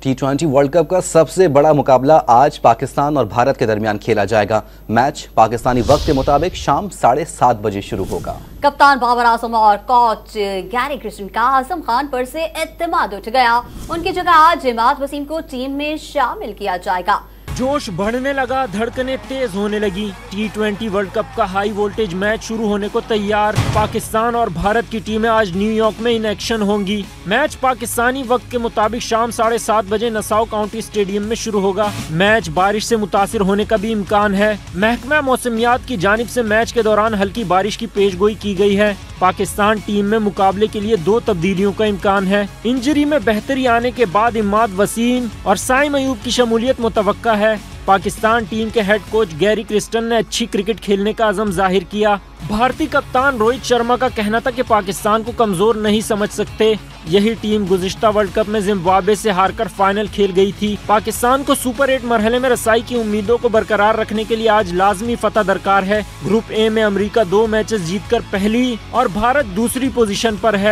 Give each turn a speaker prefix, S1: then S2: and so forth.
S1: T20 world cup का सबसे बड़ा मुकाबला आज पाकिस्तान और भारत के दरमियान खेला जाएगा। मैच पाकिस्तानी वक्त के मुताबिक शाम 7:30 बजे शुरू होगा।
S2: कप्तान बाबर आजम और कोच गैरी क्रिस्टन का आजम खान पर से एतमाद उठ गया। उनकी जगह आज इमाद वसीम को टीम में शामिल किया जाएगा।
S3: जोश बढ़ने लगा, धड़कनें तेज होने लगी। T20 वर्ल्ड कप का हाई वोल्टेज मैच शुरू होने को तैयार। पाकिस्तान और भारत की टीमें आज न्यूयॉर्क में इन एक्शन होंगी। मैच पाकिस्तानी वक्त के मुताबिक शाम 7:30 बजे नसाउ काउंटी स्टेडियम में शुरू होगा। मैच बारिश से मुतासिर होने का भी इम्कान है। महकमा मौसमियात की जानिब से मैच के दौरान हल्की बारिश की पेशगोई की गई है। पाकिस्तान टीम में मुकाबले के लिए 2 तब्दीलियों का इम्कान है। इंजरी में बेहतरी आने के बाद इमाद वसीम और साइम अयूब की शमूलियत मुतवक्का है। पाकिस्तान टीम के हेड कोच गैरी क्रिस्टन ने अच्छी क्रिकेट खेलने का अज़म जाहिर किया। भारतीय कप्तान रोहित शर्मा का कहना था कि पाकिस्तान को कमजोर नहीं समझ सकते। यही टीम गुज़िश्ता वर्ल्ड कप में जिम्बाब्वे से हारकर फाइनल खेल गई थी। पाकिस्तान को सुपर 8 मरहले में रसाई की उम्मीदों को बरकरार रखने के लिए आज लाजमी फतह दरकार है। ग्रुप ए में अमेरिका 2 मैचेस जीतकर पहली और भारत दूसरी पोजीशन पर है।